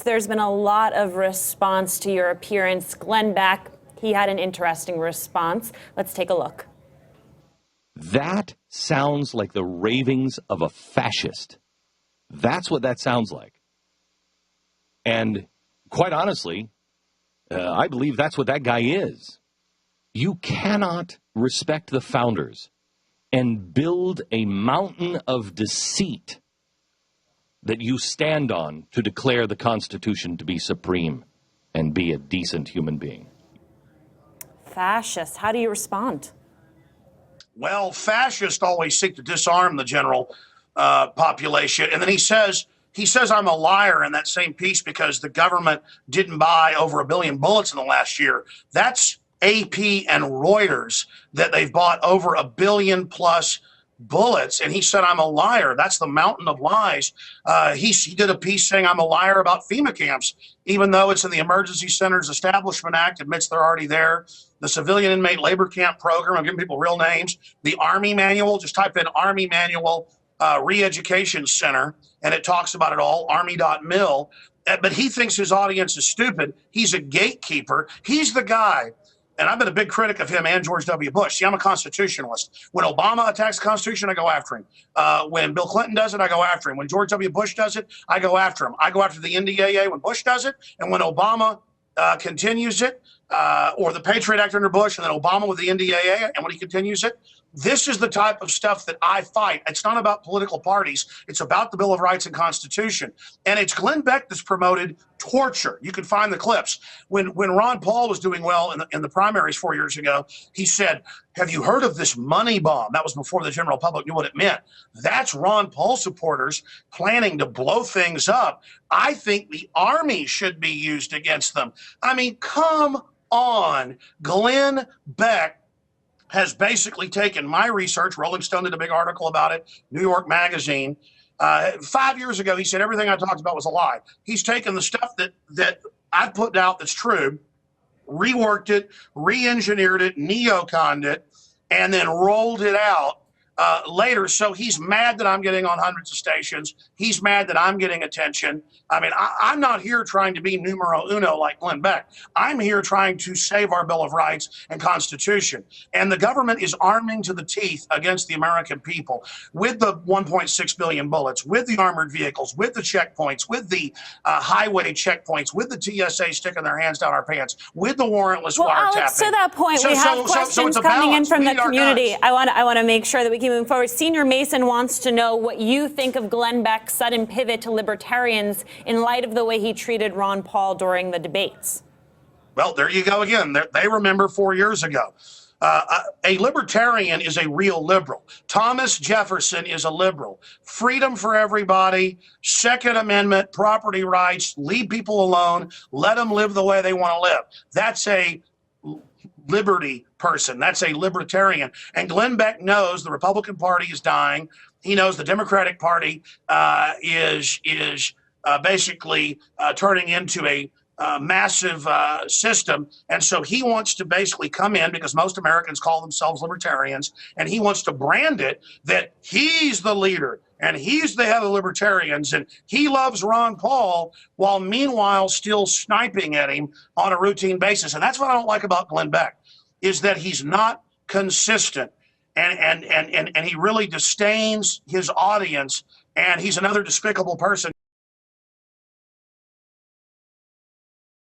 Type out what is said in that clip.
There's been a lot of response to your appearance. Glenn Beck, he had an interesting response. Let's take a look. That sounds like the ravings of a fascist. That's what that sounds like. And quite honestly, I believe that's what that guy is. You cannot respect the founders and build a mountain of deceit that you stand on to declare the Constitution to be supreme and be a decent human being. Fascist, how do you respond? Well, fascists always seek to disarm the general population. And then he says I'm a liar in that same piece because the government didn't buy over 1 billion bullets in the last year. That's AP and Reuters that they've bought over 1 billion plus bullets. And he said, I'm a liar. That's the mountain of lies. He did a piece saying I'm a liar about FEMA camps, even though it's in the Emergency Centers Establishment Act, admits they're already there. The Civilian Inmate Labor Camp Program, I'm giving people real names. The Army Manual, just type in Army Manual Re-Education Center, and it talks about it all, army.mil. But he thinks his audience is stupid. He's a gatekeeper. He's the guy. And I've been a big critic of him and George W. Bush. See, I'm a constitutionalist. When Obama attacks the Constitution, I go after him. When Bill Clinton does it, I go after him. When George W. Bush does it, I go after him. I go after the NDAA when Bush does it. And when Obama continues it, or the Patriot Act under Bush, and then Obama with the NDAA, and when he continues it, this is the type of stuff that I fight. It's not about political parties. It's about the Bill of Rights and Constitution. And it's Glenn Beck that's promoted torture. You can find the clips. When Ron Paul was doing well in the primaries 4 years ago, he said, have you heard of this money bomb? That was before the general public knew what it meant. That's Ron Paul supporters planning to blow things up. I think the army should be used against them. I mean, come on. Glenn Beck has basically taken my research. Rolling Stone did a big article about it, New York Magazine. 5 years ago, he said everything I talked about was a lie. He's taken the stuff that I put out that's true, reworked it, re-engineered it, neoconned it, and then rolled it out later. So he's mad that I'm getting on hundreds of stations. He's mad that I'm getting attention. I mean, I'm not here trying to be numero uno like Glenn Beck. I'm here trying to save our Bill of Rights and Constitution. And the government is arming to the teeth against the American people with the 1.6 billion bullets, with the armored vehicles, with the checkpoints, with the highway checkpoints, with the TSA sticking their hands down our pants, with the warrantless wiretapping. Alex, to that point, we have questions coming in from the community. I want to make sure that we keep moving forward. Senior Mason wants to know what you think of Glenn Beck's sudden pivot to libertarians in light of the way he treated Ron Paul during the debates. Well, there you go again. They remember 4 years ago. A libertarian is a real liberal. Thomas Jefferson is a liberal. Freedom for everybody, Second Amendment, property rights, leave people alone, let them live the way they want to live. That's a liberty person. That's a libertarian. And Glenn Beck knows the Republican Party is dying. He knows the Democratic Party is basically turning into a massive system. And so he wants to basically come in, because most Americans call themselves libertarians, and he wants to brand it that he's the leader and he's the head of the libertarians and he loves Ron Paul, while meanwhile still sniping at him on a routine basis. And that's what I don't like about Glenn Beck, is that he's not consistent, and he really disdains his audience, and he's another despicable person.